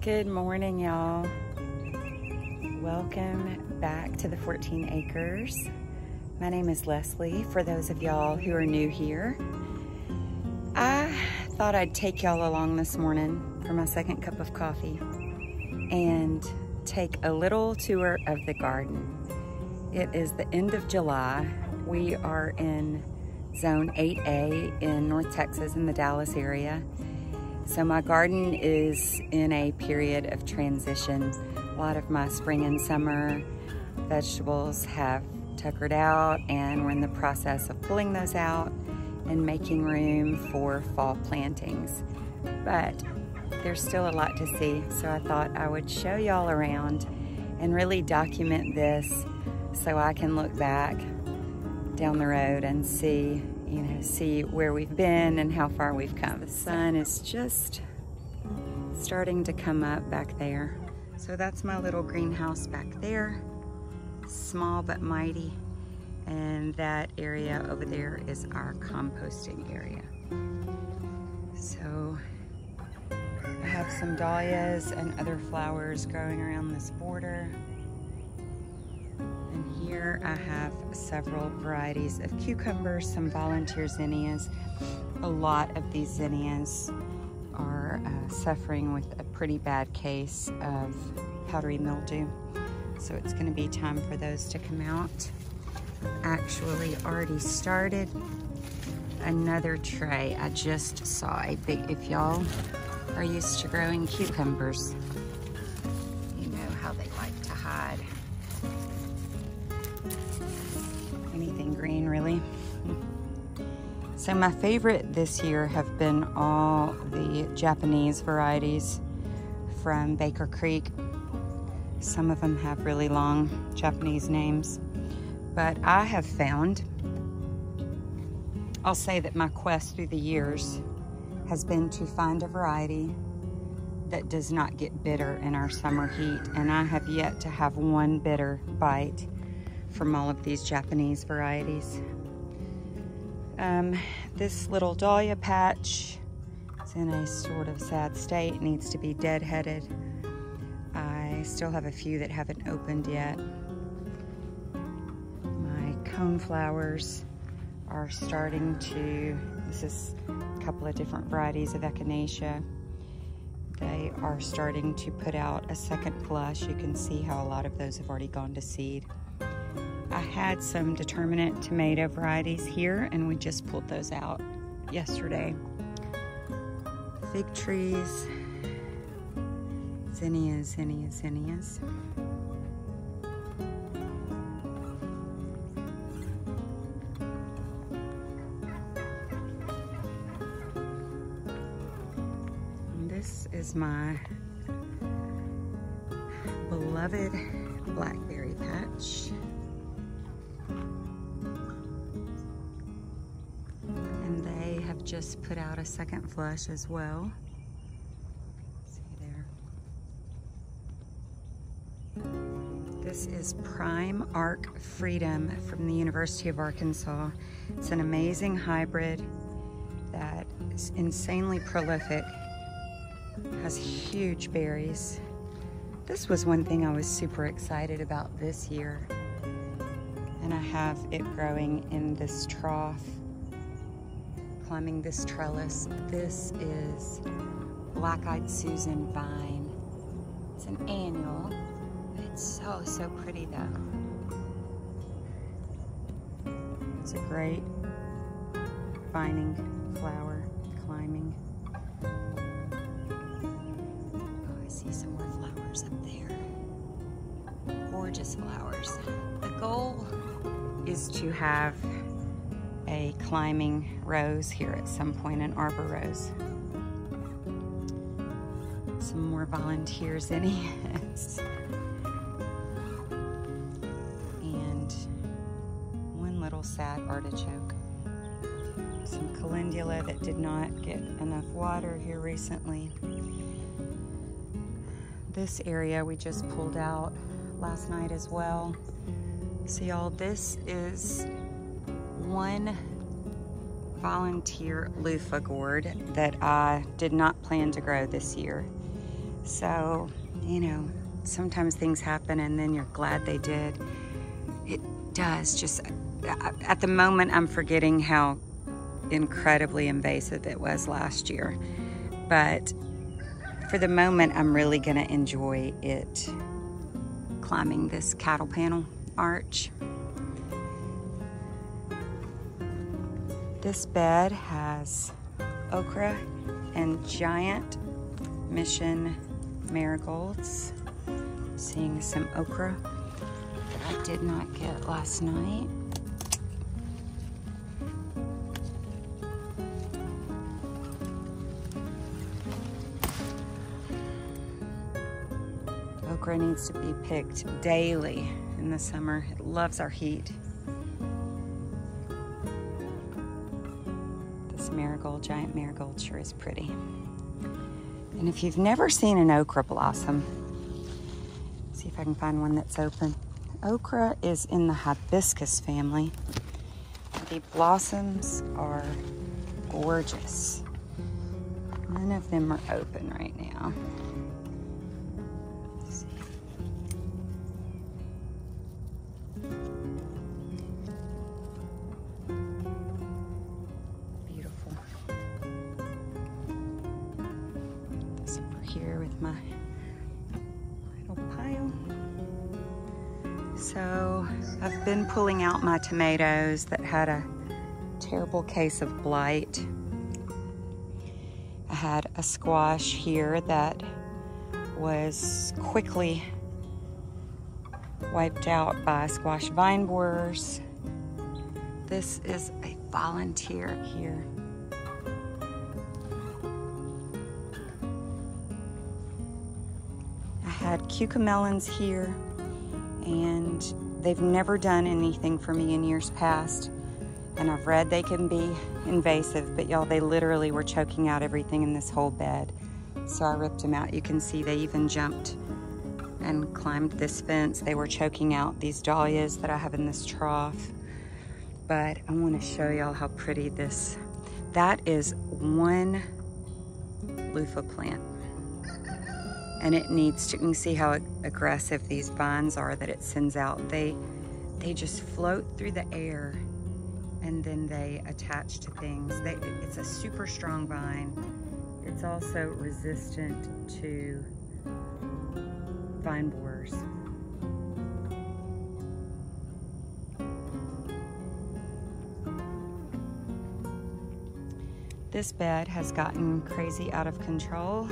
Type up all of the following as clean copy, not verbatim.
Good morning, y'all. Welcome back to the 14 Acres. My name is Leslie, for those of y'all who are new here. I thought I'd take y'all along this morning for my second cup of coffee and take a little tour of the garden. It is the end of July. We are in Zone 8A in North Texas in the Dallas area. So my garden is in a period of transition. A lot of my spring and summer vegetables have tuckered out, and we're in the process of pulling those out and making room for fall plantings. But there's still a lot to see, so I thought I would show y'all around and really document this so I can look back down the road and see where we've been and how far we've come. The sun is just starting to come up back there. So that's my little greenhouse back there. Small but mighty. And that area over there is our composting area. So I have some dahlias and other flowers growing around this border. And here I have several varieties of cucumbers, some volunteer zinnias. A lot of these zinnias are suffering with a pretty bad case of powdery mildew. So it's going to be time for those to come out. Actually already started another tray. I just saw a big, if y'all are used to growing cucumbers, you know how they like to hide. Anything green, really. So my favorite this year have been all the Japanese varieties from Baker Creek. Some of them have really long Japanese names, but I have found, I'll say that my quest through the years has been to find a variety that does not get bitter in our summer heat, and I have yet to have one bitter bite from all of these Japanese varieties. This little dahlia patch is in a sort of sad state, needs to be deadheaded. I still have a few that haven't opened yet. My cone flowers are starting to, this is a couple of different varieties of echinacea. They are starting to put out a second flush. You can see how a lot of those have already gone to seed. I had some determinate tomato varieties here, and we just pulled those out yesterday. Fig trees, zinnias, zinnias, zinnias. And this is my beloved blackberry patch. And they have just put out a second flush as well. See there. This is Prime Arc Freedom from the University of Arkansas. It's an amazing hybrid that is insanely prolific, has huge berries. This was one thing I was super excited about this year. And I have it growing in this trough, climbing this trellis. This is Black-Eyed Susan vine. It's an annual. It's so pretty though. It's a great vining flower, climbing. Oh, I see some more flowers up there. Gorgeous flowers. The goal is to have a climbing rose here at some point, an arbor rose. Some more volunteer zinnias. And one little sad artichoke. Some calendula that did not get enough water here recently. This area we just pulled out last night as well. So y'all, this is one volunteer loofah gourd that I did not plan to grow this year. So, you know, sometimes things happen and then you're glad they did. It does just, at the moment I'm forgetting how incredibly invasive it was last year. But for the moment, I'm really gonna enjoy it climbing this cattle panel arch. This bed has okra and giant mission marigolds. Seeing some okra that I did not get last night. Okra needs to be picked daily in the summer. It loves our heat. This marigold, giant marigold, sure is pretty. And if you've never seen an okra blossom, see if I can find one that's open. Okra is in the hibiscus family. The blossoms are gorgeous. None of them are open right now. Here with my little pile. So I've been pulling out my tomatoes that had a terrible case of blight. I had a squash here that was quickly wiped out by squash vine borers. This is a volunteer here. Had cucamelons here, and they've never done anything for me in years past, and I've read they can be invasive, but y'all, they literally were choking out everything in this whole bed. So I ripped them out. You can see they even jumped and climbed this fence. They were choking out these dahlias that I have in this trough. But I want to show y'all how pretty this, that is one loofah plant. And it needs to, you can see how aggressive these vines are that it sends out. They just float through the air and then they attach to things. It's a super strong vine. It's also resistant to vine borers. This bed has gotten crazy out of control.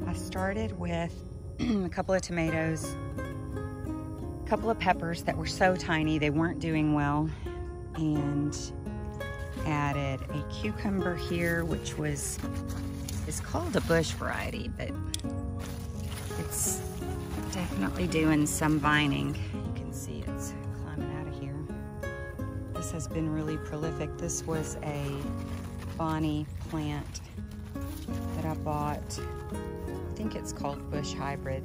I started with a couple of tomatoes, a couple of peppers that were so tiny they weren't doing well, and added a cucumber here, which is called a bush variety, but it's definitely doing some vining. You can see it's climbing out of here. This has been really prolific. This was a Bonnie plant that I bought. I think it's called Bush Hybrid.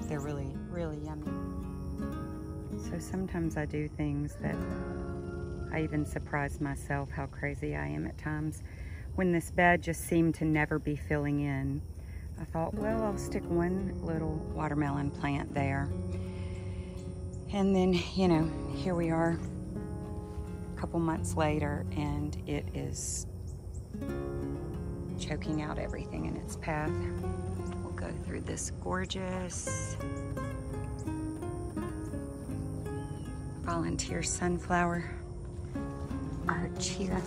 They're really, really yummy. So sometimes I do things that I even surprise myself how crazy I am at times. When this bed just seemed to never be filling in, I thought, well, I'll stick one little watermelon plant there. And then, you know, here we are a couple months later, and it is choking out everything in its path. We'll go through this gorgeous volunteer sunflower arch here.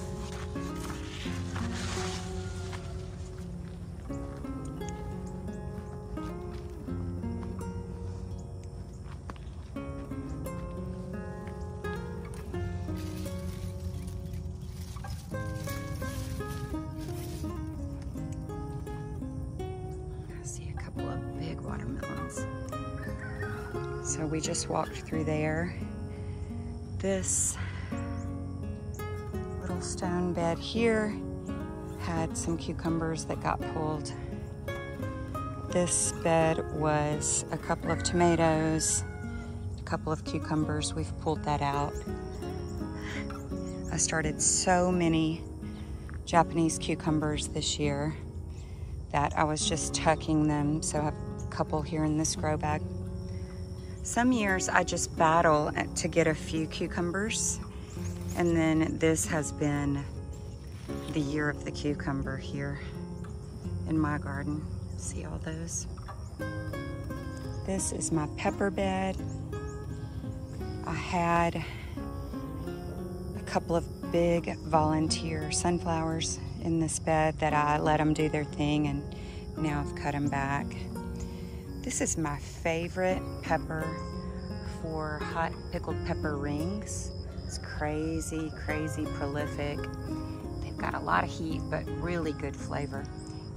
So we just walked through there. This little stone bed here had some cucumbers that got pulled. This bed was a couple of tomatoes, a couple of cucumbers. We've pulled that out. I started so many Japanese cucumbers this year that. I was just tucking them, so I have a couple here in this grow bag. Some years I just battle to get a few cucumbers, and then this has been the year of the cucumber here in my garden. See all those? This is my pepper bed. I had a couple of big volunteer sunflowers in this bed that I let them do their thing, and now I've cut them back. This is my favorite pepper for hot pickled pepper rings. It's crazy, crazy prolific. They've got a lot of heat, but really good flavor.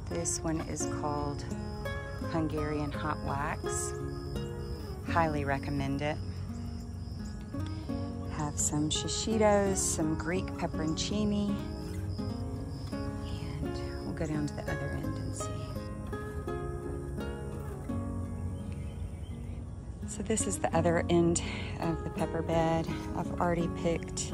This one is called Hungarian Hot Wax. Highly recommend it. Have some shishitos, some Greek pepperoncini, and we'll go down to the other end and see. So this is the other end of the pepper bed. I've already picked